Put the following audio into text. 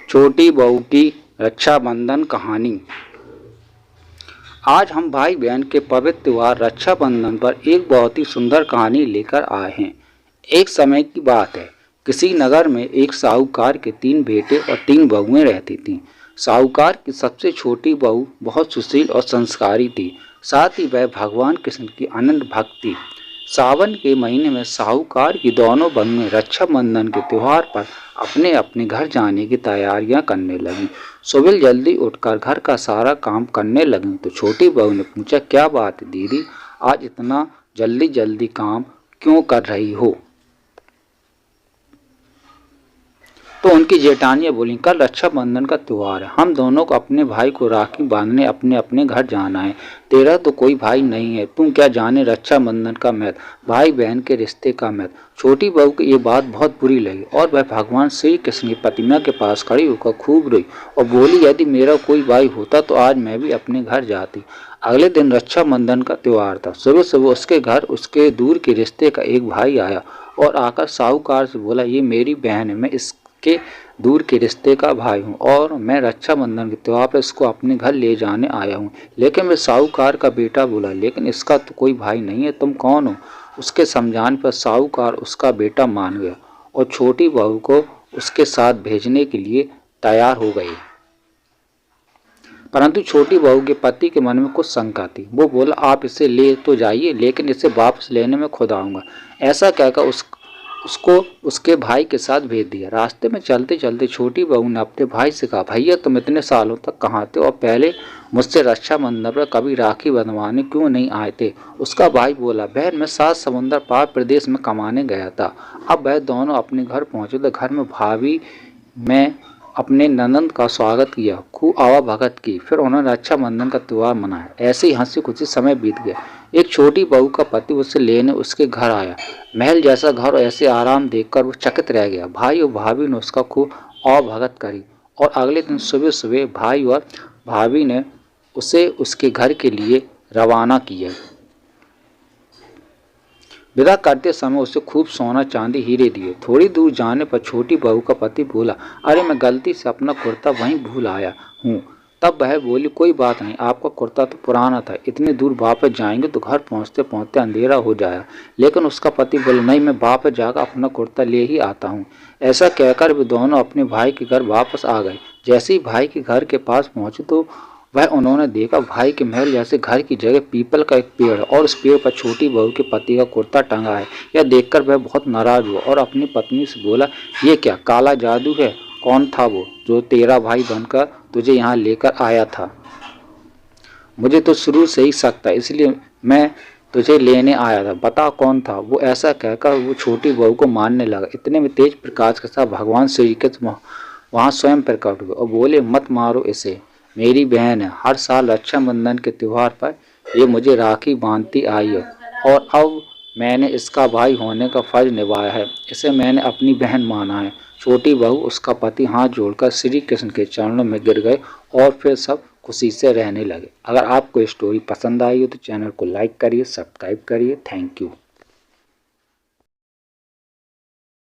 छोटी बहू की रक्षाबंधन कहानी। आज हम भाई बहन के पवित्र त्योहार रक्षाबंधन पर एक बहुत ही सुंदर कहानी लेकर आए हैं। एक समय की बात है, किसी नगर में एक साहूकार के 3 बेटे और 3 बहुएं रहती थीं। साहूकार की सबसे छोटी बहू बहुत सुशील और संस्कारी थी, साथ ही वह भगवान कृष्ण की अनंत भक्त थी। सावन के महीने में साहूकार की दोनों बहुएं रक्षाबंधन के त्योहार पर अपने अपने घर जाने की तैयारियां करने लगीं। सुबह जल्दी उठकर घर का सारा काम करने लगीं तो छोटी बहू ने पूछा, क्या बात है दीदी, आज इतना जल्दी जल्दी काम क्यों कर रही हो? तो उनकी जेठानियां बोली, कल रक्षाबंधन का त्योहार है, हम दोनों को अपने भाई को राखी बांधने अपने अपने घर जाना है। तेरा तो कोई भाई नहीं है, तुम क्या जाने रक्षाबंधन का महत्व, भाई बहन के रिश्ते का महत्व। छोटी बहू को ये बात बहुत बुरी लगी और वह भगवान श्री कृष्ण की प्रतिमा के पास खड़ी होकर खूब रोई और बोली, यदि मेरा कोई भाई होता तो आज मैं भी अपने घर जाती। अगले दिन रक्षाबंधन का त्योहार था। सुबह सुबह उसके घर उसके दूर के रिश्ते का एक भाई आया और आकर साहूकार से बोला, ये मेरी बहन है, मैं के दूर के रिश्ते का भाई हूँ और मैं रक्षाबंधन के त्योहार पर इसको अपने घर ले जाने आया हूँ। लेकिन मैं साहूकार का बेटा बोला, लेकिन इसका तो कोई भाई नहीं है, तुम कौन हो? उसके समझाने पर साहूकार उसका बेटा मान गया और छोटी बहू को उसके साथ भेजने के लिए तैयार हो गई। परंतु छोटी बहू के पति के मन में कुछ शंका थी। वो बोला, आप इसे ले तो जाइए, लेकिन इसे वापस लेने में खुद आऊँगा। ऐसा कहकर उसको उसके भाई के साथ भेज दिया। रास्ते में चलते चलते छोटी बहू ने अपने भाई से कहा, भैया तुम इतने सालों तक कहाँ थे और पहले मुझसे रक्षाबंधन पर कभी राखी बंधवाने क्यों नहीं आए थे? उसका भाई बोला, बहन मैं 7 समुंदर पार प्रदेश में कमाने गया था। अब वह दोनों अपने घर पहुँचे तो घर में भाभी मैं अपने ननंद का स्वागत किया, खूब आवा भगत की, फिर उन्होंने रक्षाबंधन का त्योहार मनाया। ऐसे ही हंसी खुशी समय बीत गया। एक छोटी बहू का पति उसे लेने उसके घर आया। महल जैसा घर और ऐसे आराम देखकर वो चकित रह गया। भाई और भाभी ने उसका खूब आवा भगत करी और अगले दिन सुबह सुबह भाई और भाभी ने उसे उसके घर के लिए रवाना किया। विदा करते समय उसे खूब सोना चांदी हीरे दिए। थोड़ी दूर जाने पर छोटी बहू का पति बोला, अरे मैं गलती से अपना कुर्ता वहीं भूल आया हूँ। तब वह बोली, कोई बात नहीं, आपका कुर्ता तो पुराना था, इतनी दूर वापस जाएंगे तो घर पहुँचते पहुँचते अंधेरा हो जाएगा। लेकिन उसका पति बोले, नहीं मैं वापस जाकर अपना कुर्ता ले ही आता हूँ। ऐसा कहकर वे दोनों अपने भाई के घर वापस आ गए। जैसे ही भाई के घर के पास पहुँचे तो वह उन्होंने देखा भाई के महल जैसे घर की जगह पीपल का एक पेड़ है और उस पेड़ पर छोटी बहू के पति का कुर्ता टंगा है। यह देखकर वह बहुत नाराज हुआ और अपनी पत्नी से बोला, ये क्या काला जादू है? कौन था वो जो तेरा भाई बनकर तुझे यहाँ लेकर आया था? मुझे तो शुरू से ही शक था, इसलिए मैं तुझे लेने आया था, बता कौन था वो? ऐसा कहकर वो छोटी बहू को मारने लगा। इतने में तेज प्रकाश के साथ भगवान श्री कृष्ण वहाँ स्वयं प्रकट हुए और बोले, मत मारो इसे, मेरी बहन है, हर साल रक्षाबंधन के त्योहार पर ये मुझे राखी बांधती आई है और अब मैंने इसका भाई होने का फर्ज निभाया है, इसे मैंने अपनी बहन माना है। छोटी बहू उसका पति हाथ जोड़कर श्री कृष्ण के चरणों में गिर गए और फिर सब खुशी से रहने लगे। अगर आपको स्टोरी पसंद आई हो तो चैनल को लाइक करिए, सब्सक्राइब करिए। Thank you.